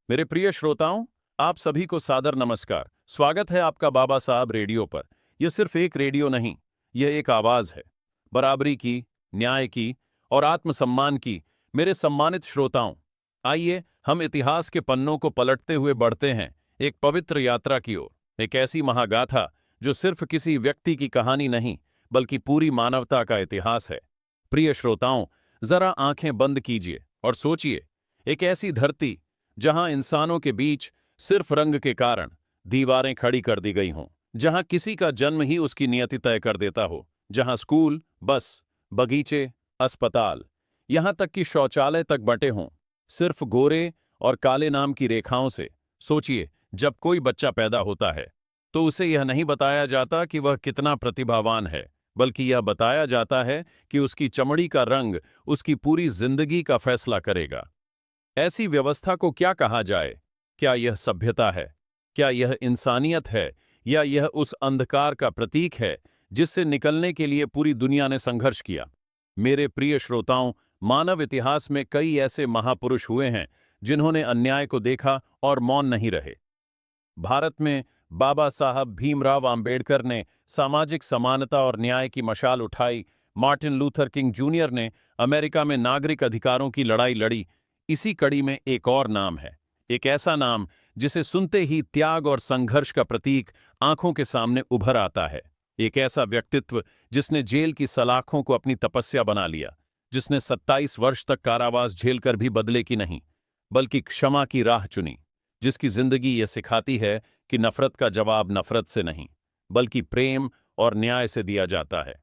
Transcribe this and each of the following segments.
मेरे प्रिय श्रोताओं, आप सभी को सादर नमस्कार। स्वागत है आपका बाबा साहब रेडियो पर। यह सिर्फ एक रेडियो नहीं, यह एक आवाज है। बराबरी की, न्याय की और आत्मसम्मान की। मेरे सम्मानित श्रोताओं, आइए हम इतिहास के पन्नों को पलटते हुए बढ़ते हैं एक पवित्र यात्रा की ओर। एक ऐसी महागाथा जो सिर्फ किसी व्यक्ति की कहानी नहीं, बल्कि पूरी मानवता का इतिहास है। प्रिय श्रोताओं, जरा आंखें बंद कीजिए और सोचिए, एक ऐसी धरती जहां इंसानों के बीच सिर्फ रंग के कारण दीवारें खड़ी कर दी गई हों, जहां किसी का जन्म ही उसकी नियति तय कर देता हो, जहां स्कूल, बस, बगीचे, अस्पताल, यहां तक कि शौचालय तक बंटे हों सिर्फ गोरे और काले नाम की रेखाओं से। सोचिए, जब कोई बच्चा पैदा होता है तो उसे यह नहीं बताया जाता कि वह कितना प्रतिभावान है, बल्कि यह बताया जाता है कि उसकी चमड़ी का रंग उसकी पूरी जिंदगी का फैसला करेगा। ऐसी व्यवस्था को क्या कहा जाए? क्या यह सभ्यता है? क्या यह इंसानियत है? या यह उस अंधकार का प्रतीक है जिससे निकलने के लिए पूरी दुनिया ने संघर्ष किया? मेरे प्रिय श्रोताओं, मानव इतिहास में कई ऐसे महापुरुष हुए हैं जिन्होंने अन्याय को देखा और मौन नहीं रहे। भारत में बाबा साहब भीमराव आंबेडकर ने सामाजिक समानता और न्याय की मशाल उठाई। मार्टिन लूथर किंग जूनियर ने अमेरिका में नागरिक अधिकारों की लड़ाई लड़ी। इसी कड़ी में एक और नाम है, एक ऐसा नाम जिसे सुनते ही त्याग और संघर्ष का प्रतीक आंखों के सामने उभर आता है। एक ऐसा व्यक्तित्व जिसने जेल की सलाखों को अपनी तपस्या बना लिया, जिसने 27 वर्ष तक कारावास झेलकर भी बदले की नहीं, बल्कि क्षमा की राह चुनी, जिसकी जिंदगी यह सिखाती है कि नफरत का जवाब नफरत से नहीं, बल्कि प्रेम और न्याय से दिया जाता है।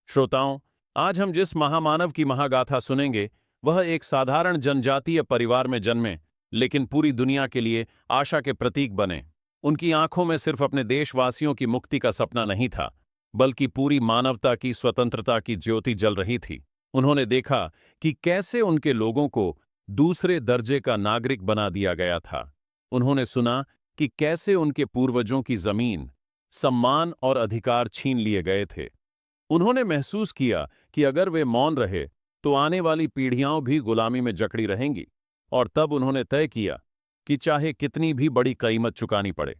श्रोताओं, आज हम जिस महामानव की महागाथा सुनेंगे, वह एक साधारण जनजातीय परिवार में जन्मे, लेकिन पूरी दुनिया के लिए आशा के प्रतीक बने। उनकी आंखों में सिर्फ अपने देशवासियों की मुक्ति का सपना नहीं था, बल्कि पूरी मानवता की स्वतंत्रता की ज्योति जल रही थी। उन्होंने देखा कि कैसे उनके लोगों को दूसरे दर्जे का नागरिक बना दिया गया था। उन्होंने सुना कि कैसे उनके पूर्वजों की जमीन, सम्मान और अधिकार छीन लिए गए थे। उन्होंने महसूस किया कि अगर वे मौन रहे तो आने वाली पीढ़ियां भी गुलामी में जकड़ी रहेंगी, और तब उन्होंने तय किया कि चाहे कितनी भी बड़ी कीमत चुकानी पड़े,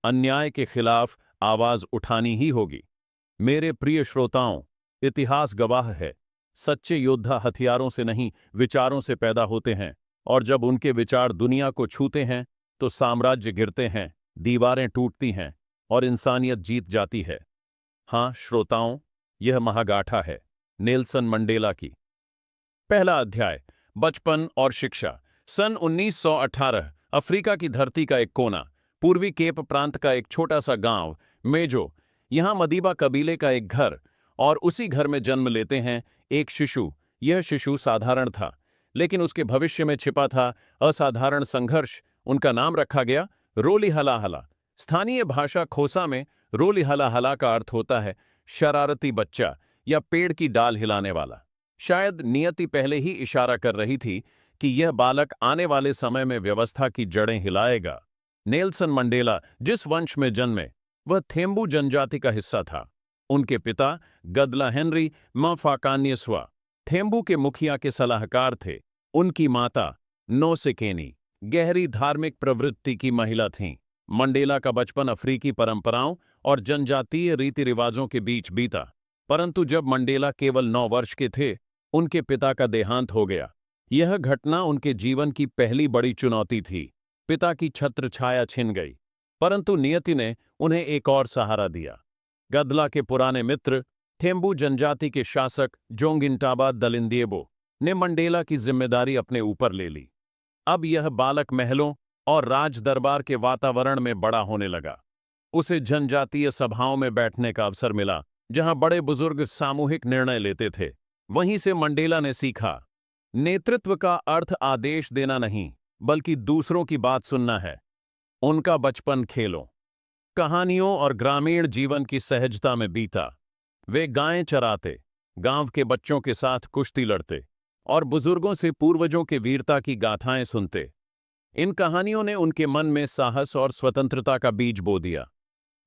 अन्याय के खिलाफ आवाज उठानी ही होगी। मेरे प्रिय श्रोताओं, इतिहास गवाह है, सच्चे योद्धा हथियारों से नहीं, विचारों से पैदा होते हैं, और जब उनके विचार दुनिया को छूते हैं तो साम्राज्य गिरते हैं, दीवारें टूटती हैं और इंसानियत जीत जाती है। हाँ श्रोताओं, यह महागाथा है नेल्सन मंडेला की। पहला अध्याय, बचपन और शिक्षा। सन 1918, अफ्रीका की धरती का एक कोना, पूर्वी केप प्रांत का एक छोटा सा गांव मेजो। यहां मदीबा कबीले का एक घर, और उसी घर में जन्म लेते हैं एक शिशु। यह शिशु साधारण था, लेकिन उसके भविष्य में छिपा था असाधारण संघर्ष। उनका नाम रखा गया रोली हला हला। स्थानीय भाषा खोसा में रोली हला हला का अर्थ होता है शरारती बच्चा या पेड़ की डाल हिलाने वाला। शायद नियति पहले ही इशारा कर रही थी कि यह बालक आने वाले समय में व्यवस्था की जड़ें हिलाएगा। नेल्सन मंडेला जिस वंश में जन्मे, वह थेम्बू जनजाति का हिस्सा था। उनके पिता गदला हेनरी मफाकान्यस्वा थेम्बू के मुखिया के सलाहकार थे। उनकी माता नोसेकेनी गहरी धार्मिक प्रवृत्ति की महिला थीं। मंडेला का बचपन अफ्रीकी परंपराओं और जनजातीय रीति रिवाजों के बीच बीता, परंतु जब मंडेला केवल 9 वर्ष के थे, उनके पिता का देहांत हो गया। यह घटना उनके जीवन की पहली बड़ी चुनौती थी। पिता की छत्र छाया छिन गई, परंतु नियति ने उन्हें एक और सहारा दिया। गदला के पुराने मित्र, थेम्बू जनजाति के शासक जोंगिंटाबा दलिंदिएबो ने मंडेला की जिम्मेदारी अपने ऊपर ले ली। अब यह बालक महलों और राज दरबार के वातावरण में बड़ा होने लगा। उसे जनजातीय सभाओं में बैठने का अवसर मिला, जहां बड़े बुजुर्ग सामूहिक निर्णय लेते थे। वहीं से मंडेला ने सीखा, नेतृत्व का अर्थ आदेश देना नहीं, बल्कि दूसरों की बात सुनना है। उनका बचपन खेलों, कहानियों और ग्रामीण जीवन की सहजता में बीता। वे गायें चराते, गांव के बच्चों के साथ कुश्ती लड़ते और बुजुर्गों से पूर्वजों के वीरता की गाथाएं सुनते। इन कहानियों ने उनके मन में साहस और स्वतंत्रता का बीज बो दिया।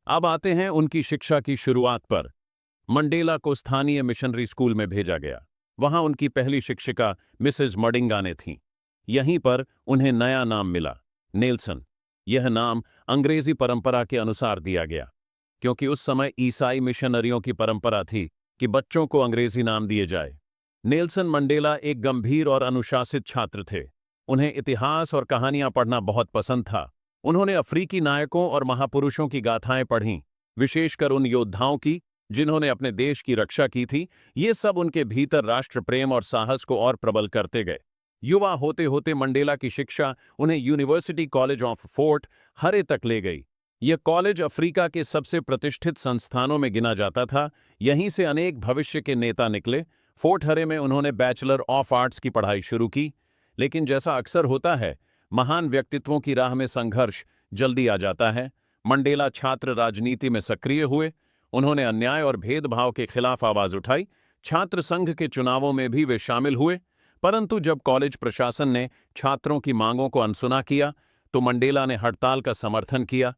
अब आते हैं उनकी शिक्षा की शुरुआत पर। मंडेला को स्थानीय मिशनरी स्कूल में भेजा गया। वहां उनकी पहली शिक्षिका मिसेज मडिंगा ने थीं। यहीं पर उन्हें नया नाम मिला, नेल्सन, यह नाम अंग्रेजी परंपरा के अनुसार दिया गया, क्योंकि उस समय ईसाई मिशनरियों की परंपरा थी कि बच्चों को अंग्रेजी नाम दिए जाए। नेल्सन मंडेला एक गंभीर और अनुशासित छात्र थे। उन्हें इतिहास और कहानियां पढ़ना बहुत पसंद था। उन्होंने अफ्रीकी नायकों और महापुरुषों की गाथाएं पढ़ीं, विशेषकर उन योद्धाओं की जिन्होंने अपने देश की रक्षा की थी। ये सब उनके भीतर राष्ट्र प्रेम और साहस को और प्रबल करते गए। युवा होते होते मंडेला की शिक्षा उन्हें यूनिवर्सिटी कॉलेज ऑफ फोर्ट हरे तक ले गई। यह कॉलेज अफ्रीका के सबसे प्रतिष्ठित संस्थानों में गिना जाता था। यहीं से अनेक भविष्य के नेता निकले। फोर्ट हरे में उन्होंने बैचलर ऑफ आर्ट्स की पढ़ाई शुरू की, लेकिन जैसा अक्सर होता है, महान व्यक्तित्वों की राह में संघर्ष जल्दी आ जाता है। मंडेला छात्र राजनीति में सक्रिय हुए। उन्होंने अन्याय और भेदभाव के खिलाफ आवाज उठाई। छात्र संघ के चुनावों में भी वे शामिल हुए। परंतु जब कॉलेज प्रशासन ने छात्रों की मांगों को अनसुना किया, तो मंडेला ने हड़ताल का समर्थन किया।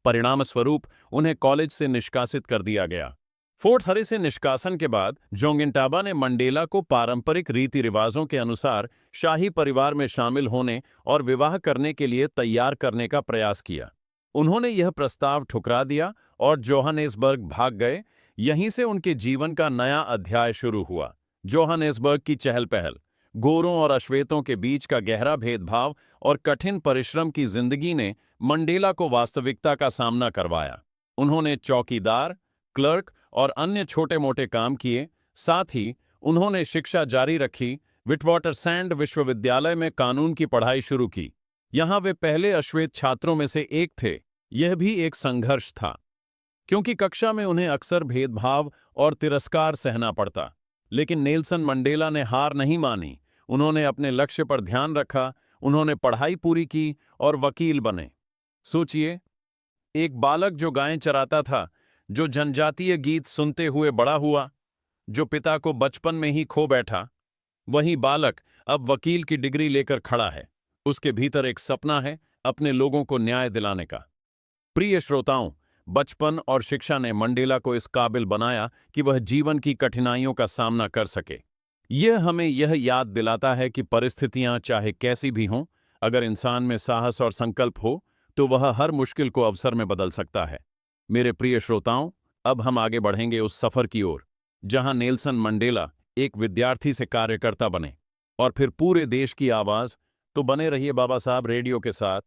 परिणामस्वरूप उन्हें कॉलेज से निष्कासित कर दिया गया। फोर्ट हरे से निष्कासन के बाद जोंगिंटाबा ने मंडेला को पारंपरिक रीति रिवाजों के अनुसार शाही परिवार में शामिल होने और विवाह करने के लिए तैयार करने का प्रयास किया। उन्होंने यह प्रस्ताव ठुकरा दिया और जोहानेसबर्ग भाग गए। यहीं से उनके जीवन का नया अध्याय शुरू हुआ। जोहानेसबर्ग की चहल पहल, गोरों और अश्वेतों के बीच का गहरा भेदभाव और कठिन परिश्रम की जिंदगी ने मंडेला को वास्तविकता का सामना करवाया। उन्होंने चौकीदार, क्लर्क और अन्य छोटे मोटे काम किए। साथ ही उन्होंने शिक्षा जारी रखी। विटवाटरसैंड विश्वविद्यालय में कानून की पढ़ाई शुरू की। यहां वे पहले अश्वेत छात्रों में से एक थे। यह भी एक संघर्ष था, क्योंकि कक्षा में उन्हें अक्सर भेदभाव और तिरस्कार सहना पड़ता। लेकिन नेल्सन मंडेला ने हार नहीं मानी। उन्होंने अपने लक्ष्य पर ध्यान रखा। उन्होंने पढ़ाई पूरी की और वकील बने। सोचिए, एक बालक जो गायें चराता था, जो जनजातीय गीत सुनते हुए बड़ा हुआ, जो पिता को बचपन में ही खो बैठा, वही बालक अब वकील की डिग्री लेकर खड़ा है। उसके भीतर एक सपना है, अपने लोगों को न्याय दिलाने का। प्रिय श्रोताओं, बचपन और शिक्षा ने मंडेला को इस काबिल बनाया कि वह जीवन की कठिनाइयों का सामना कर सके। यह हमें यह याद दिलाता है कि परिस्थितियां चाहे कैसी भी हों, अगर इंसान में साहस और संकल्प हो तो वह हर मुश्किल को अवसर में बदल सकता है। मेरे प्रिय श्रोताओं, अब हम आगे बढ़ेंगे उस सफर की ओर जहां नेल्सन मंडेला एक विद्यार्थी से कार्यकर्ता बने और फिर पूरे देश की आवाज। तो बने रहिए बाबा साहब रेडियो के साथ।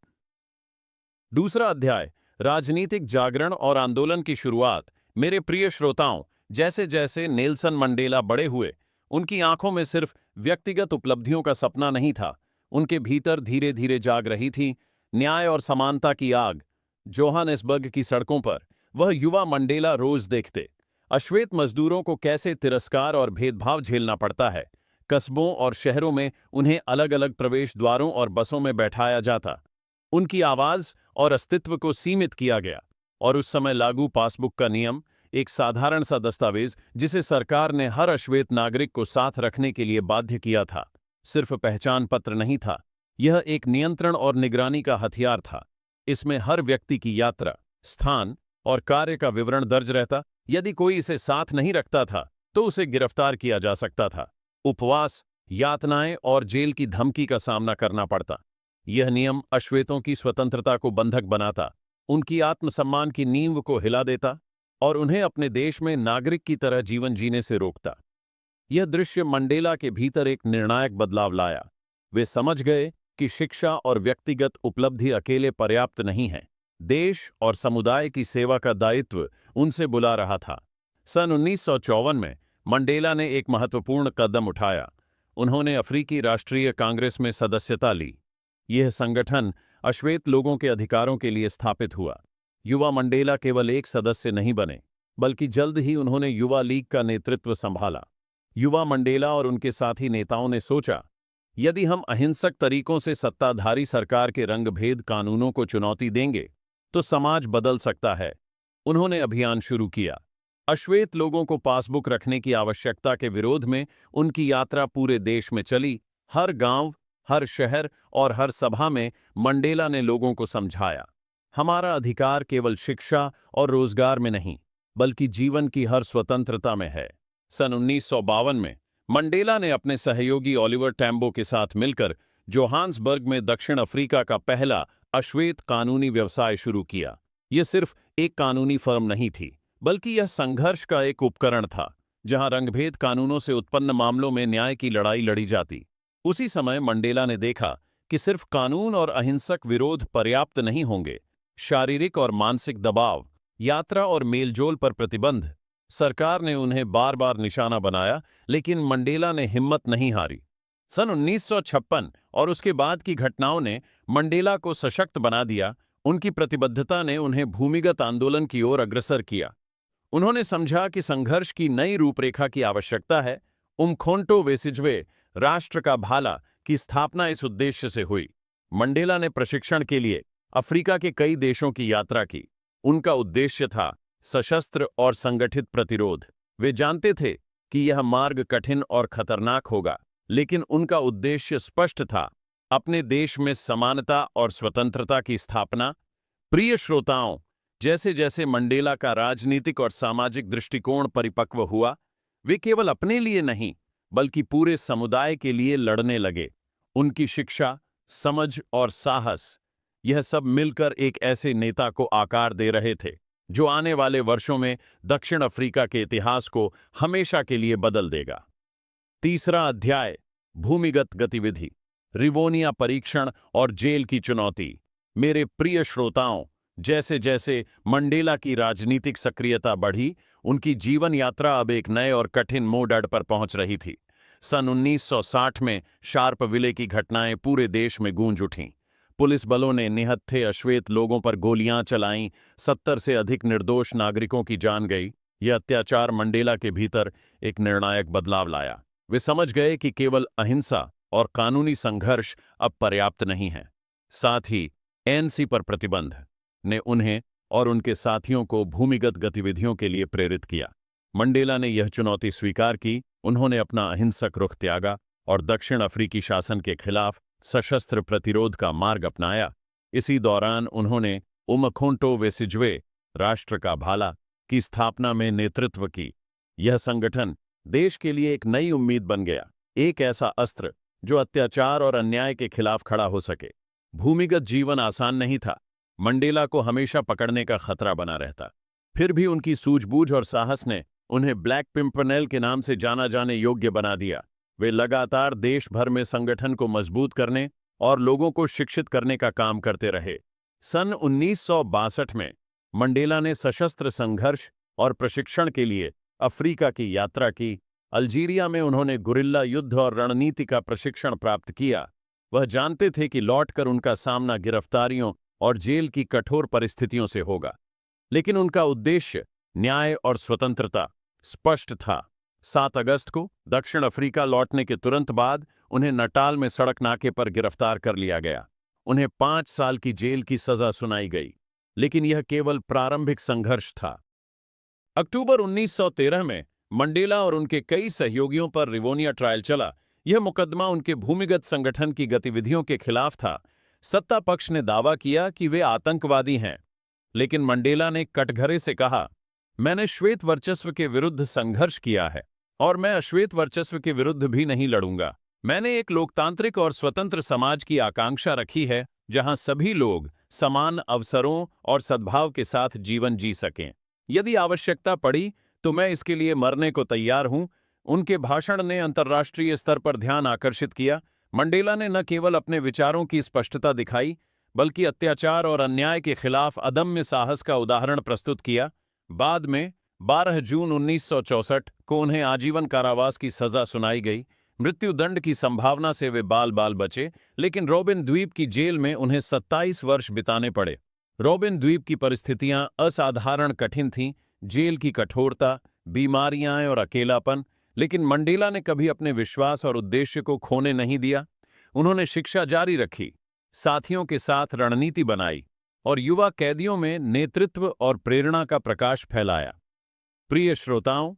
दूसरा अध्याय, राजनीतिक जागरण और आंदोलन की शुरुआत। मेरे प्रिय श्रोताओं, जैसे जैसे नेल्सन मंडेला बड़े हुए, उनकी आंखों में सिर्फ व्यक्तिगत उपलब्धियों का सपना नहीं था। उनके भीतर धीरे धीरे जाग रही थी न्याय और समानता की आग। जोहानेसबर्ग की सड़कों पर वह युवा मंडेला रोज देखते। अश्वेत मजदूरों को कैसे तिरस्कार और भेदभाव झेलना पड़ता है। कस्बों और शहरों में उन्हें अलग अलग प्रवेश द्वारों और बसों में बैठाया जाता। उनकी आवाज और अस्तित्व को सीमित किया गया। और उस समय लागू पासबुक का नियम, एक साधारण सा दस्तावेज जिसे सरकार ने हर अश्वेत नागरिक को साथ रखने के लिए बाध्य किया था, सिर्फ पहचान पत्र नहीं था, यह एक नियंत्रण और निगरानी का हथियार था। इसमें हर व्यक्ति की यात्रा, स्थान और कार्य का विवरण दर्ज रहता। यदि कोई इसे साथ नहीं रखता था तो उसे गिरफ्तार किया जा सकता था। उपवास, यातनाएं और जेल की धमकी का सामना करना पड़ता। यह नियम अश्वेतों की स्वतंत्रता को बंधक बनाता, उनकी आत्मसम्मान की नींव को हिला देता और उन्हें अपने देश में नागरिक की तरह जीवन जीने से रोकता। यह दृश्य मंडेला के भीतर एक निर्णायक बदलाव लाया। वे समझ गए कि शिक्षा और व्यक्तिगत उपलब्धि अकेले पर्याप्त नहीं है। देश और समुदाय की सेवा का दायित्व उनसे बुला रहा था। सन 1954 में मंडेला ने एक महत्वपूर्ण कदम उठाया। उन्होंने अफ्रीकी राष्ट्रीय कांग्रेस में सदस्यता ली। यह संगठन अश्वेत लोगों के अधिकारों के लिए स्थापित हुआ। युवा मंडेला केवल एक सदस्य नहीं बने, बल्कि जल्द ही उन्होंने युवा लीग का नेतृत्व संभाला। युवा मंडेला और उनके साथी नेताओं ने सोचा, यदि हम अहिंसक तरीकों से सत्ताधारी सरकार के रंगभेद कानूनों को चुनौती देंगे तो समाज बदल सकता है। उन्होंने अभियान शुरू किया। अश्वेत लोगों को पासबुक रखने की आवश्यकता के विरोध में उनकी यात्रा पूरे देश में चली। हर गांव, हर शहर और हर सभा में मंडेला ने लोगों को समझाया, हमारा अधिकार केवल शिक्षा और रोजगार में नहीं, बल्कि जीवन की हर स्वतंत्रता में है। सन 1952 में मंडेला ने अपने सहयोगी ओलिवर टैम्बो के साथ मिलकर जोहान्सबर्ग में दक्षिण अफ्रीका का पहला अश्वेत कानूनी व्यवसाय शुरू किया। यह सिर्फ एक कानूनी फर्म नहीं थी, बल्कि यह संघर्ष का एक उपकरण था, जहां रंगभेद कानूनों से उत्पन्न मामलों में न्याय की लड़ाई लड़ी जाती। उसी समय मंडेला ने देखा कि सिर्फ कानून और अहिंसक विरोध पर्याप्त नहीं होंगे। शारीरिक और मानसिक दबाव, यात्रा और मेलजोल पर प्रतिबंध। सरकार ने उन्हें बार बार निशाना बनाया, लेकिन मंडेला ने हिम्मत नहीं हारी। सन 1956 और उसके बाद की घटनाओं ने मंडेला को सशक्त बना दिया। उनकी प्रतिबद्धता ने उन्हें भूमिगत आंदोलन की ओर अग्रसर किया। उन्होंने समझा कि संघर्ष की नई रूपरेखा की आवश्यकता है। उमखोंटो वेसिज्वे, राष्ट्र का भाला, की स्थापना इस उद्देश्य से हुई। मंडेला ने प्रशिक्षण के लिए अफ्रीका के कई देशों की यात्रा की। उनका उद्देश्य था सशस्त्र और संगठित प्रतिरोध। वे जानते थे कि यह मार्ग कठिन और खतरनाक होगा, लेकिन उनका उद्देश्य स्पष्ट था, अपने देश में समानता और स्वतंत्रता की स्थापना। प्रिय श्रोताओं, जैसे जैसे मंडेला का राजनीतिक और सामाजिक दृष्टिकोण परिपक्व हुआ, वे केवल अपने लिए नहीं, बल्कि पूरे समुदाय के लिए लड़ने लगे। उनकी शिक्षा, समझ और साहस, यह सब मिलकर एक ऐसे नेता को आकार दे रहे थे जो आने वाले वर्षों में दक्षिण अफ्रीका के इतिहास को हमेशा के लिए बदल देगा। तीसरा अध्याय, भूमिगत गतिविधि, रिवोनिया परीक्षण और जेल की चुनौती। मेरे प्रिय श्रोताओं, जैसे जैसे मंडेला की राजनीतिक सक्रियता बढ़ी, उनकी जीवन यात्रा अब एक नए और कठिन मोड़ पर पहुंच रही थी। सन 1960 में शार्पविले की घटनाएं पूरे देश में गूंज उठीं। पुलिस बलों ने निहत्थे अश्वेत लोगों पर गोलियां चलाईं। 70 से अधिक निर्दोष नागरिकों की जान गई। यह अत्याचार मंडेला के भीतर एक निर्णायक बदलाव लाया। वे समझ गए कि केवल अहिंसा और कानूनी संघर्ष अब पर्याप्त नहीं है। साथ ही एनसी पर प्रतिबंध ने उन्हें और उनके साथियों को भूमिगत गतिविधियों के लिए प्रेरित किया। मंडेला ने यह चुनौती स्वीकार की। उन्होंने अपना अहिंसक रुख त्यागा और दक्षिण अफ्रीकी शासन के खिलाफ सशस्त्र प्रतिरोध का मार्ग अपनाया। इसी दौरान उन्होंने उमखोंटो वेसिज्वे, राष्ट्र का भाला, की स्थापना में नेतृत्व की। यह संगठन देश के लिए एक नई उम्मीद बन गया, एक ऐसा अस्त्र जो अत्याचार और अन्याय के खिलाफ खड़ा हो सके। भूमिगत जीवन आसान नहीं था। मंडेला को हमेशा पकड़ने का खतरा बना रहता। फिर भी उनकी सूझबूझ और साहस ने उन्हें ब्लैक पिंपरनेल के नाम से जाना जाने योग्य बना दिया। वे लगातार देश भर में संगठन को मजबूत करने और लोगों को शिक्षित करने का काम करते रहे। सन 1962 में मंडेला ने सशस्त्र संघर्ष और प्रशिक्षण के लिए अफ्रीका की यात्रा की। अल्जीरिया में उन्होंने गुरिल्ला युद्ध और रणनीति का प्रशिक्षण प्राप्त किया। वह जानते थे कि लौटकर उनका सामना गिरफ्तारियों और जेल की कठोर परिस्थितियों से होगा, लेकिन उनका उद्देश्य न्याय और स्वतंत्रता स्पष्ट था। 7 अगस्त को दक्षिण अफ्रीका लौटने के तुरंत बाद उन्हें नटाल में सड़क नाके पर गिरफ्तार कर लिया गया। उन्हें 5 साल की जेल की सजा सुनाई गई, लेकिन यह केवल प्रारंभिक संघर्ष था। अक्टूबर 1913 में मंडेला और उनके कई सहयोगियों पर रिवोनिया ट्रायल चला। यह मुकदमा उनके भूमिगत संगठन की गतिविधियों के खिलाफ था। सत्ता पक्ष ने दावा किया कि वे आतंकवादी हैं, लेकिन मंडेला ने कटघरे से कहा, मैंने श्वेत वर्चस्व के विरुद्ध संघर्ष किया है और मैं अश्वेत वर्चस्व के विरुद्ध भी नहीं लड़ूंगा। मैंने एक लोकतांत्रिक और स्वतंत्र समाज की आकांक्षा रखी है, जहां सभी लोग समान अवसरों और सद्भाव के साथ जीवन जी सकें। यदि आवश्यकता पड़ी तो मैं इसके लिए मरने को तैयार हूं। उनके भाषण ने अंतर्राष्ट्रीय स्तर पर ध्यान आकर्षित किया। मंडेला ने न केवल अपने विचारों की स्पष्टता दिखाई, बल्कि अत्याचार और अन्याय के खिलाफ अदम्य साहस का उदाहरण प्रस्तुत किया। बाद में 12 जून 1964 को उन्हें आजीवन कारावास की सजा सुनाई गई। मृत्युदंड की संभावना से वे बाल बाल बचे, लेकिन रॉबिन द्वीप की जेल में उन्हें 27 वर्ष बिताने पड़े। रॉबिन द्वीप की परिस्थितियां असाधारण कठिन थीं, जेल की कठोरता, बीमारियां और अकेलापन, लेकिन मंडेला ने कभी अपने विश्वास और उद्देश्य को खोने नहीं दिया। उन्होंने शिक्षा जारी रखी, साथियों के साथ रणनीति बनाई और युवा कैदियों में नेतृत्व और प्रेरणा का प्रकाश फैलाया। प्रिय श्रोताओं,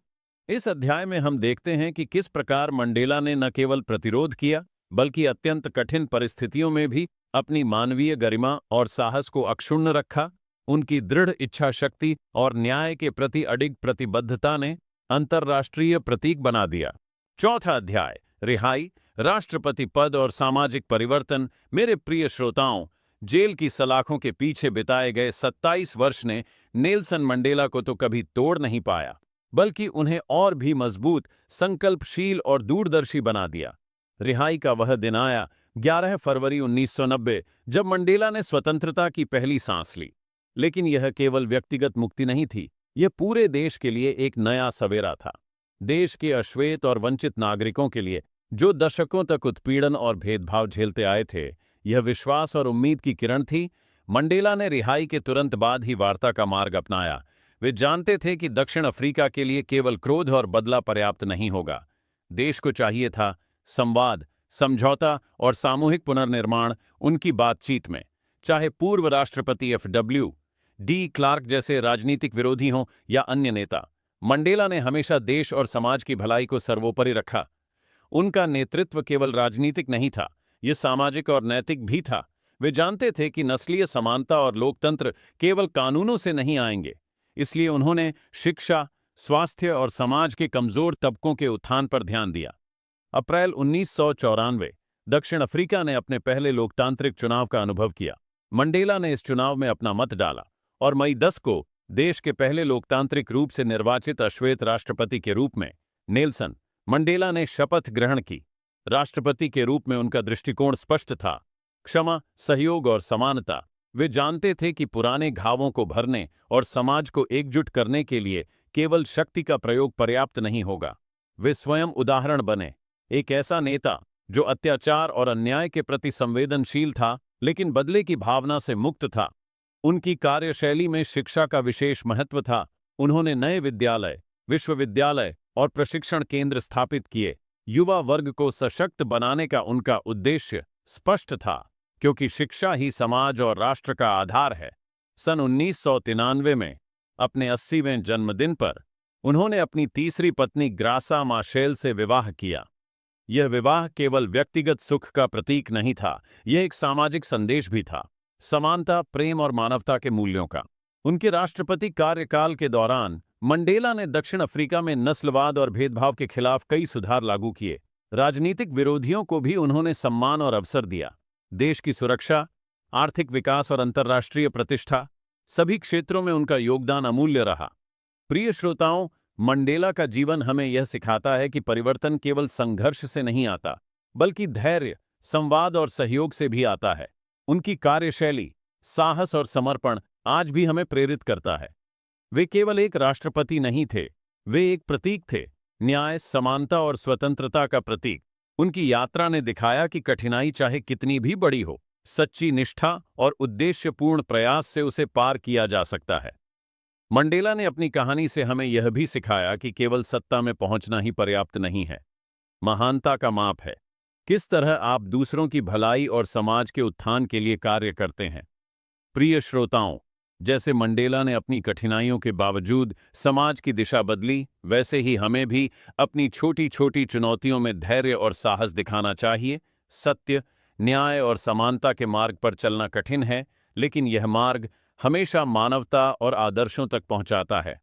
इस अध्याय में हम देखते हैं कि किस प्रकार मंडेला ने न केवल प्रतिरोध किया, बल्कि अत्यंत कठिन परिस्थितियों में भी अपनी मानवीय गरिमा और साहस को अक्षुण्ण रखा। उनकी दृढ़ इच्छा शक्ति और न्याय के प्रति अडिग प्रतिबद्धता ने अंतर्राष्ट्रीय प्रतीक बना दिया। चौथा अध्याय, रिहाई, राष्ट्रपति पद और सामाजिक परिवर्तन। मेरे प्रिय श्रोताओं, जेल की सलाखों के पीछे बिताए गए 27 वर्ष ने नेल्सन मंडेला को तो कभी तोड़ नहीं पाया, बल्कि उन्हें और भी मजबूत, संकल्पशील और दूरदर्शी बना दिया। रिहाई का वह दिन आया 11 फरवरी 1990, जब मंडेला ने स्वतंत्रता की पहली सांस ली। लेकिन यह केवल व्यक्तिगत मुक्ति नहीं थी, यह पूरे देश के लिए एक नया सवेरा था। देश के अश्वेत और वंचित नागरिकों के लिए, जो दशकों तक उत्पीड़न और भेदभाव झेलते आए थे, यह विश्वास और उम्मीद की किरण थी। मंडेला ने रिहाई के तुरंत बाद ही वार्ता का मार्ग अपनाया। वे जानते थे कि दक्षिण अफ्रीका के लिए केवल क्रोध और बदला पर्याप्त नहीं होगा। देश को चाहिए था संवाद, समझौता और सामूहिक पुनर्निर्माण। उनकी बातचीत में चाहे पूर्व राष्ट्रपति FW क्लार्क जैसे राजनीतिक विरोधी हों या अन्य नेता, मंडेला ने हमेशा देश और समाज की भलाई को सर्वोपरि रखा। उनका नेतृत्व केवल राजनीतिक नहीं था, यह सामाजिक और नैतिक भी था। वे जानते थे कि नस्लीय समानता और लोकतंत्र केवल कानूनों से नहीं आएंगे, इसलिए उन्होंने शिक्षा, स्वास्थ्य और समाज के कमजोर तबकों के उत्थान पर ध्यान दिया। अप्रैल 1994, दक्षिण अफ्रीका ने अपने पहले लोकतांत्रिक चुनाव का अनुभव किया। मंडेला ने इस चुनाव में अपना मत डाला और मई 10 को देश के पहले लोकतांत्रिक रूप से निर्वाचित अश्वेत राष्ट्रपति के रूप में नेल्सन मंडेला ने शपथ ग्रहण की। राष्ट्रपति के रूप में उनका दृष्टिकोण स्पष्ट था: क्षमा, सहयोग और समानता। वे जानते थे कि पुराने घावों को भरने और समाज को एकजुट करने के लिए केवल शक्ति का प्रयोग पर्याप्त नहीं होगा। वे स्वयं उदाहरण बने, एक ऐसा नेता जो अत्याचार और अन्याय के प्रति संवेदनशील था, लेकिन बदले की भावना से मुक्त था। उनकी कार्यशैली में शिक्षा का विशेष महत्व था। उन्होंने नए विद्यालय, विश्वविद्यालय और प्रशिक्षण केंद्र स्थापित किए। युवा वर्ग को सशक्त बनाने का उनका उद्देश्य स्पष्ट था, क्योंकि शिक्षा ही समाज और राष्ट्र का आधार है। सन 1993 में अपने 80वें जन्मदिन पर उन्होंने अपनी तीसरी पत्नी ग्रासा माशेल से विवाह किया। यह विवाह केवल व्यक्तिगत सुख का प्रतीक नहीं था, यह एक सामाजिक संदेश भी था, समानता, प्रेम और मानवता के मूल्यों का। उनके राष्ट्रपति कार्यकाल के दौरान मंडेला ने दक्षिण अफ्रीका में नस्लवाद और भेदभाव के खिलाफ कई सुधार लागू किए। राजनीतिक विरोधियों को भी उन्होंने सम्मान और अवसर दिया। देश की सुरक्षा, आर्थिक विकास और अंतर्राष्ट्रीय प्रतिष्ठा, सभी क्षेत्रों में उनका योगदान अमूल्य रहा। प्रिय श्रोताओं, मंडेला का जीवन हमें यह सिखाता है कि परिवर्तन केवल संघर्ष से नहीं आता, बल्कि धैर्य, संवाद और सहयोग से भी आता है। उनकी कार्यशैली, साहस और समर्पण आज भी हमें प्रेरित करता है। वे केवल एक राष्ट्रपति नहीं थे, वे एक प्रतीक थे, न्याय, समानता और स्वतंत्रता का प्रतीक। उनकी यात्रा ने दिखाया कि कठिनाई चाहे कितनी भी बड़ी हो, सच्ची निष्ठा और उद्देश्यपूर्ण प्रयास से उसे पार किया जा सकता है। मंडेला ने अपनी कहानी से हमें यह भी सिखाया कि केवल सत्ता में पहुंचना ही पर्याप्त नहीं है, महानता का माप है किस तरह आप दूसरों की भलाई और समाज के उत्थान के लिए कार्य करते हैं। प्रिय श्रोताओं, जैसे मंडेला ने अपनी कठिनाइयों के बावजूद समाज की दिशा बदली, वैसे ही हमें भी अपनी छोटी छोटी चुनौतियों में धैर्य और साहस दिखाना चाहिए। सत्य, न्याय और समानता के मार्ग पर चलना कठिन है, लेकिन यह मार्ग हमेशा मानवता और आदर्शों तक पहुंचाता है।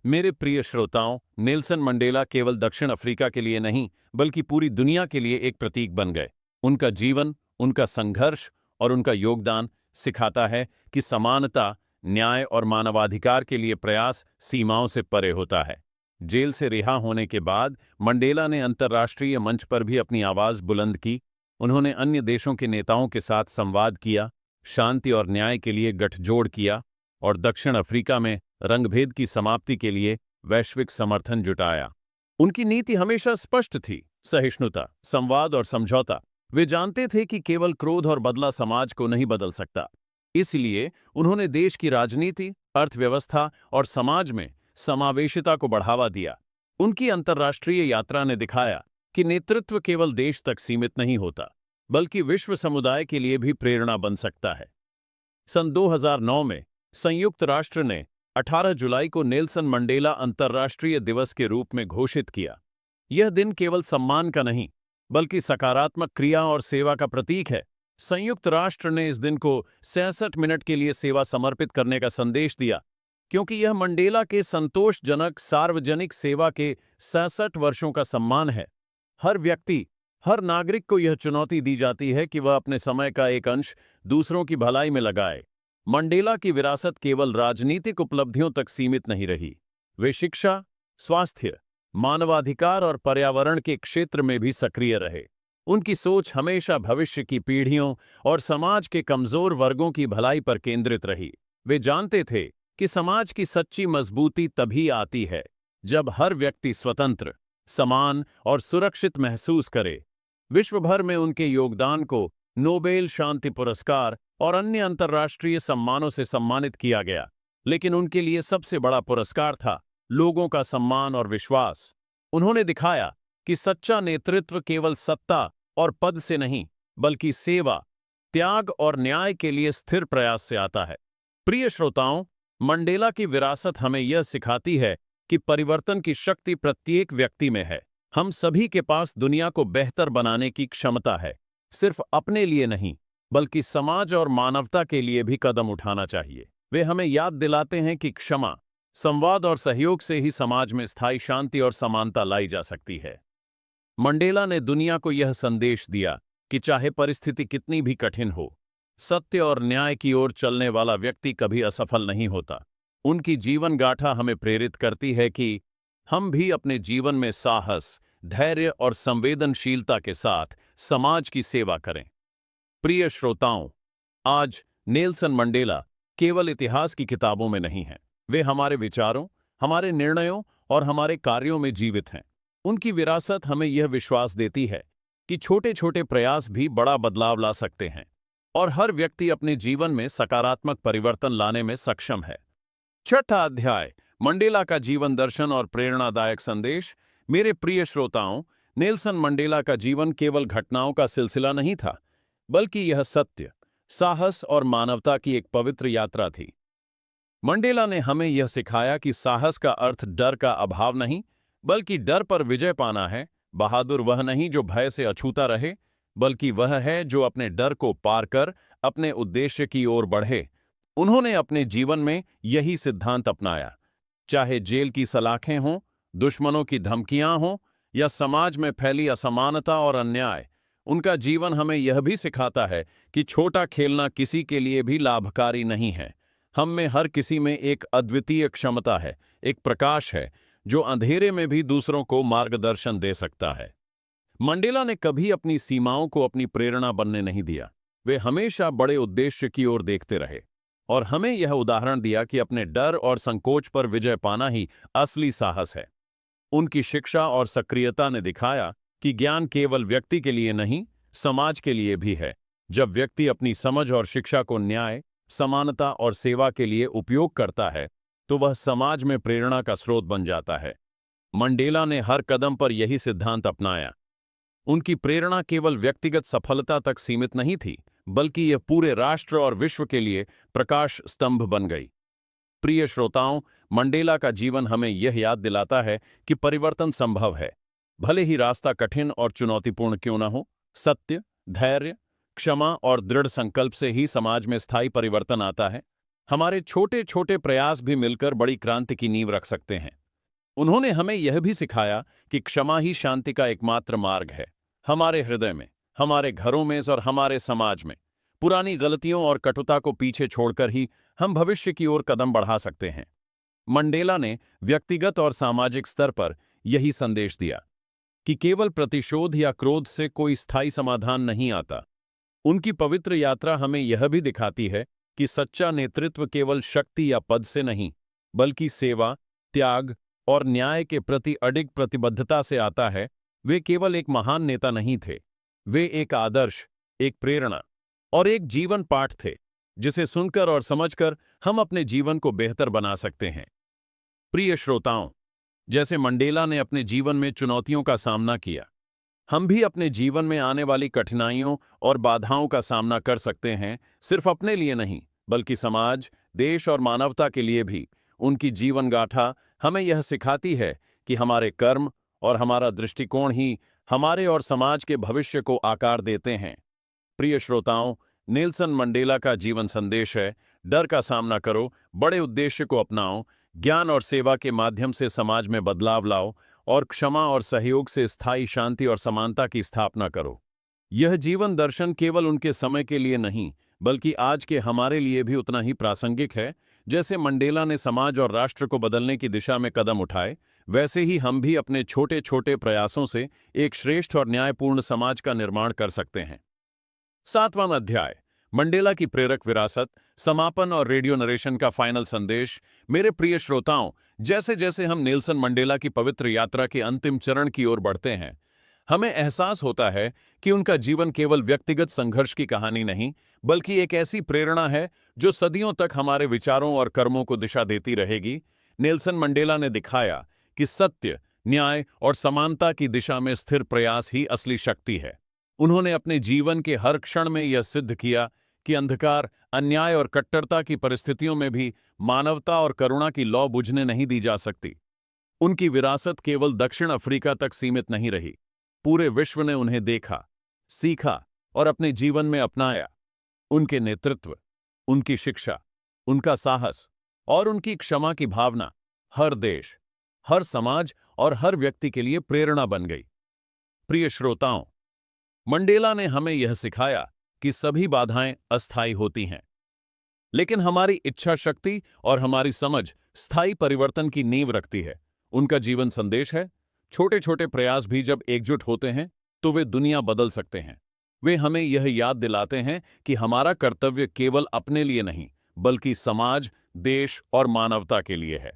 मेरे प्रिय श्रोताओं, नेल्सन मंडेला केवल दक्षिण अफ्रीका के लिए नहीं, बल्कि पूरी दुनिया के लिए एक प्रतीक बन गए। उनका जीवन, उनका संघर्ष और उनका योगदान सिखाता है कि समानता, न्याय और मानवाधिकार के लिए प्रयास सीमाओं से परे होता है। जेल से रिहा होने के बाद मंडेला ने अंतर्राष्ट्रीय मंच पर भी अपनी आवाज बुलंद की। उन्होंने अन्य देशों के नेताओं के साथ संवाद किया, शांति और न्याय के लिए गठजोड़ किया और दक्षिण अफ्रीका में रंगभेद की समाप्ति के लिए वैश्विक समर्थन जुटाया। उनकी नीति हमेशा स्पष्ट थी: सहिष्णुता, संवाद और समझौता। वे जानते थे कि केवल क्रोध और बदला समाज को नहीं बदल सकता। इसलिए उन्होंने देश की राजनीति, अर्थव्यवस्था और समाज में समावेशिता को बढ़ावा दिया। उनकी अंतर्राष्ट्रीय यात्रा ने दिखाया कि नेतृत्व केवल देश तक सीमित नहीं होता, बल्कि विश्व समुदाय के लिए भी प्रेरणा बन सकता है। सन 2009 में संयुक्त राष्ट्र ने 18 जुलाई को नेल्सन मंडेला अंतर्राष्ट्रीय दिवस के रूप में घोषित किया। यह दिन केवल सम्मान का नहीं, बल्कि सकारात्मक क्रिया और सेवा का प्रतीक है। संयुक्त राष्ट्र ने इस दिन को 66 मिनट के लिए सेवा समर्पित करने का संदेश दिया, क्योंकि यह मंडेला के संतोषजनक सार्वजनिक सेवा के 66 वर्षों का सम्मान है। हर व्यक्ति, हर नागरिक को यह चुनौती दी जाती है कि वह अपने समय का एक अंश दूसरों की भलाई में लगाए। मंडेला की विरासत केवल राजनीतिक उपलब्धियों तक सीमित नहीं रही। वे शिक्षा, स्वास्थ्य, मानवाधिकार और पर्यावरण के क्षेत्र में भी सक्रिय रहे। उनकी सोच हमेशा भविष्य की पीढ़ियों और समाज के कमजोर वर्गों की भलाई पर केंद्रित रही। वे जानते थे कि समाज की सच्ची मजबूती तभी आती है जब हर व्यक्ति स्वतंत्र, समान और सुरक्षित महसूस करे। विश्व भर में उनके योगदान को नोबेल शांति पुरस्कार और अन्य अंतर्राष्ट्रीय सम्मानों से सम्मानित किया गया, लेकिन उनके लिए सबसे बड़ा पुरस्कार था लोगों का सम्मान और विश्वास। उन्होंने दिखाया कि सच्चा नेतृत्व केवल सत्ता और पद से नहीं, बल्कि सेवा, त्याग और न्याय के लिए स्थिर प्रयास से आता है। प्रिय श्रोताओं, मंडेला की विरासत हमें यह सिखाती है कि परिवर्तन की शक्ति प्रत्येक व्यक्ति में है। हम सभी के पास दुनिया को बेहतर बनाने की क्षमता है। सिर्फ अपने लिए नहीं, बल्कि समाज और मानवता के लिए भी कदम उठाना चाहिए। वे हमें याद दिलाते हैं कि क्षमा, संवाद और सहयोग से ही समाज में स्थायी शांति और समानता लाई जा सकती है। मंडेला ने दुनिया को यह संदेश दिया कि चाहे परिस्थिति कितनी भी कठिन हो, सत्य और न्याय की ओर चलने वाला व्यक्ति कभी असफल नहीं होता। उनकी जीवन गाथा हमें प्रेरित करती है कि हम भी अपने जीवन में साहस, धैर्य और संवेदनशीलता के साथ समाज की सेवा करें। प्रिय श्रोताओं, आज नेल्सन मंडेला केवल इतिहास की किताबों में नहीं हैं। वे हमारे विचारों, हमारे निर्णयों और हमारे कार्यों में जीवित हैं। उनकी विरासत हमें यह विश्वास देती है कि छोटे छोटे प्रयास भी बड़ा बदलाव ला सकते हैं और हर व्यक्ति अपने जीवन में सकारात्मक परिवर्तन लाने में सक्षम है। छठा अध्याय, मंडेला का जीवन दर्शन और प्रेरणादायक संदेश। मेरे प्रिय श्रोताओं, नेल्सन मंडेला का जीवन केवल घटनाओं का सिलसिला नहीं था, बल्कि यह सत्य, साहस और मानवता की एक पवित्र यात्रा थी। मंडेला ने हमें यह सिखाया कि साहस का अर्थ डर का अभाव नहीं, बल्कि डर पर विजय पाना है। बहादुर वह नहीं जो भय से अछूता रहे, बल्कि वह है जो अपने डर को पार कर अपने उद्देश्य की ओर बढ़े। उन्होंने अपने जीवन में यही सिद्धांत अपनाया। चाहे जेल की सलाखें हों, दुश्मनों की धमकियां हों या समाज में फैली असमानता और अन्याय, उनका जीवन हमें यह भी सिखाता है कि छोटा खेलना किसी के लिए भी लाभकारी नहीं है। हम में हर किसी में एक अद्वितीय क्षमता है, एक प्रकाश है जो अंधेरे में भी दूसरों को मार्गदर्शन दे सकता है। मंडेला ने कभी अपनी सीमाओं को अपनी प्रेरणा बनने नहीं दिया। वे हमेशा बड़े उद्देश्य की ओर देखते रहे और हमें यह उदाहरण दिया कि अपने डर और संकोच पर विजय पाना ही असली साहस है। उनकी शिक्षा और सक्रियता ने दिखाया कि ज्ञान केवल व्यक्ति के लिए नहीं, समाज के लिए भी है। जब व्यक्ति अपनी समझ और शिक्षा को न्याय, समानता और सेवा के लिए उपयोग करता है, तो वह समाज में प्रेरणा का स्रोत बन जाता है। मंडेला ने हर कदम पर यही सिद्धांत अपनाया। उनकी प्रेरणा केवल व्यक्तिगत सफलता तक सीमित नहीं थी, बल्कि यह पूरे राष्ट्र और विश्व के लिए प्रकाश स्तंभ बन गई। प्रिय श्रोताओं, मंडेला का जीवन हमें यह याद दिलाता है कि परिवर्तन संभव है, भले ही रास्ता कठिन और चुनौतीपूर्ण क्यों न हो। सत्य, धैर्य, क्षमा और दृढ़ संकल्प से ही समाज में स्थायी परिवर्तन आता है। हमारे छोटे छोटे प्रयास भी मिलकर बड़ी क्रांति की नींव रख सकते हैं। उन्होंने हमें यह भी सिखाया कि क्षमा ही शांति का एकमात्र मार्ग है। हमारे हृदय में, हमारे घरों में और हमारे समाज में पुरानी गलतियों और कटुता को पीछे छोड़कर ही हम भविष्य की ओर कदम बढ़ा सकते हैं। मंडेला ने व्यक्तिगत और सामाजिक स्तर पर यही संदेश दिया कि केवल प्रतिशोध या क्रोध से कोई स्थायी समाधान नहीं आता। उनकी पवित्र यात्रा हमें यह भी दिखाती है कि सच्चा नेतृत्व केवल शक्ति या पद से नहीं, बल्कि सेवा, त्याग और न्याय के प्रति अडिग प्रतिबद्धता से आता है। वे केवल एक महान नेता नहीं थे, वे एक आदर्श, एक प्रेरणा और एक जीवन पाठ थे, जिसे सुनकर और समझकर हम अपने जीवन को बेहतर बना सकते हैं। प्रिय श्रोताओं, जैसे मंडेला ने अपने जीवन में चुनौतियों का सामना किया, हम भी अपने जीवन में आने वाली कठिनाइयों और बाधाओं का सामना कर सकते हैं, सिर्फ अपने लिए नहीं, बल्कि समाज, देश और मानवता के लिए भी। उनकी जीवन गाथा हमें यह सिखाती है कि हमारे कर्म और हमारा दृष्टिकोण ही हमारे और समाज के भविष्य को आकार देते हैं। प्रिय श्रोताओं, नेल्सन मंडेला का जीवन संदेश है, डर का सामना करो, बड़े उद्देश्य को अपनाओ, ज्ञान और सेवा के माध्यम से समाज में बदलाव लाओ और क्षमा और सहयोग से स्थायी शांति और समानता की स्थापना करो। यह जीवन दर्शन केवल उनके समय के लिए नहीं, बल्कि आज के हमारे लिए भी उतना ही प्रासंगिक है। जैसे मंडेला ने समाज और राष्ट्र को बदलने की दिशा में कदम उठाए, वैसे ही हम भी अपने छोटे छोटे प्रयासों से एक श्रेष्ठ और न्यायपूर्ण समाज का निर्माण कर सकते हैं। 7वां अध्याय, मंडेला की प्रेरक विरासत, समापन और रेडियो नरेशन का फाइनल संदेश। मेरे प्रिय श्रोताओं, जैसे जैसे हम नेल्सन मंडेला की पवित्र यात्रा के अंतिम चरण की ओर बढ़ते हैं, हमें एहसास होता है कि उनका जीवन केवल व्यक्तिगत संघर्ष की कहानी नहीं, बल्कि एक ऐसी प्रेरणा है जो सदियों तक हमारे विचारों और कर्मों को दिशा देती रहेगी। नेल्सन मंडेला ने दिखाया कि सत्य, न्याय और समानता की दिशा में स्थिर प्रयास ही असली शक्ति है। उन्होंने अपने जीवन के हर क्षण में यह सिद्ध किया कि अंधकार, अन्याय और कट्टरता की परिस्थितियों में भी मानवता और करुणा की लौ बुझने नहीं दी जा सकती। उनकी विरासत केवल दक्षिण अफ्रीका तक सीमित नहीं रही। पूरे विश्व ने उन्हें देखा, सीखा और अपने जीवन में अपनाया। उनके नेतृत्व, उनकी शिक्षा, उनका साहस और उनकी क्षमा की भावना हर देश, हर समाज और हर व्यक्ति के लिए प्रेरणा बन गई। प्रिय श्रोताओं, मंडेला ने हमें यह सिखाया कि सभी बाधाएं अस्थायी होती हैं, लेकिन हमारी इच्छा शक्ति और हमारी समझ स्थायी परिवर्तन की नींव रखती है। उनका जीवन संदेश है, छोटे छोटे प्रयास भी जब एकजुट होते हैं तो वे दुनिया बदल सकते हैं। वे हमें यह याद दिलाते हैं कि हमारा कर्तव्य केवल अपने लिए नहीं, बल्कि समाज, देश और मानवता के लिए है।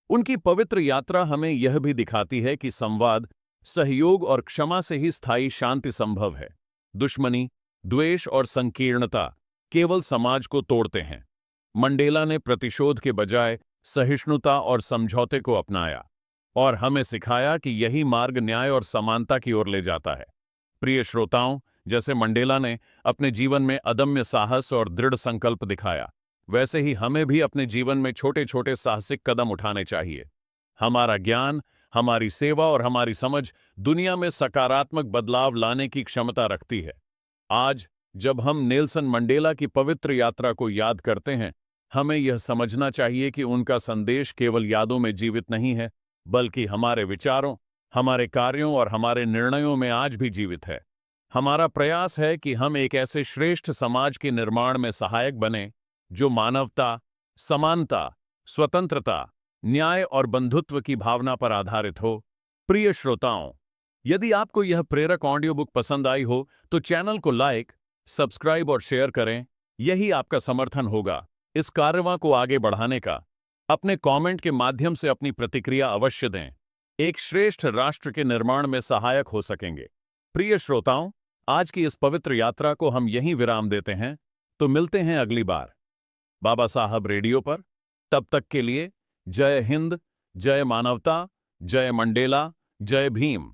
उनकी पवित्र यात्रा हमें यह भी दिखाती है कि संवाद, सहयोग और क्षमा से ही स्थायी शांति संभव है। दुश्मनी, द्वेष और संकीर्णता केवल समाज को तोड़ते हैं। मंडेला ने प्रतिशोध के बजाय सहिष्णुता और समझौते को अपनाया और हमें सिखाया कि यही मार्ग न्याय और समानता की ओर ले जाता है। प्रिय श्रोताओं, जैसे मंडेला ने अपने जीवन में अदम्य साहस और दृढ़ संकल्प दिखाया, वैसे ही हमें भी अपने जीवन में छोटे छोटे साहसिक कदम उठाने चाहिए। हमारा ज्ञान, हमारी सेवा और हमारी समझ दुनिया में सकारात्मक बदलाव लाने की क्षमता रखती है। आज जब हम नेल्सन मंडेला की पवित्र यात्रा को याद करते हैं, हमें यह समझना चाहिए कि उनका संदेश केवल यादों में जीवित नहीं है, बल्कि हमारे विचारों, हमारे कार्यों और हमारे निर्णयों में आज भी जीवित है। हमारा प्रयास है कि हम एक ऐसे श्रेष्ठ समाज के निर्माण में सहायक बने जो मानवता, समानता, स्वतंत्रता, न्याय और बंधुत्व की भावना पर आधारित हो। प्रिय श्रोताओं, यदि आपको यह प्रेरक ऑडियो बुक पसंद आई हो तो चैनल को लाइक, सब्सक्राइब और शेयर करें। यही आपका समर्थन होगा इस कार्यक्रम को आगे बढ़ाने का। अपने कमेंट के माध्यम से अपनी प्रतिक्रिया अवश्य दें। एक श्रेष्ठ राष्ट्र के निर्माण में सहायक हो सकेंगे। प्रिय श्रोताओं, आज की इस पवित्र यात्रा को हम यहीं विराम देते हैं। तो मिलते हैं अगली बार बाबा साहब रेडियो पर। तब तक के लिए जय हिंद, जय मानवता, जय मंडेला, जय भीम।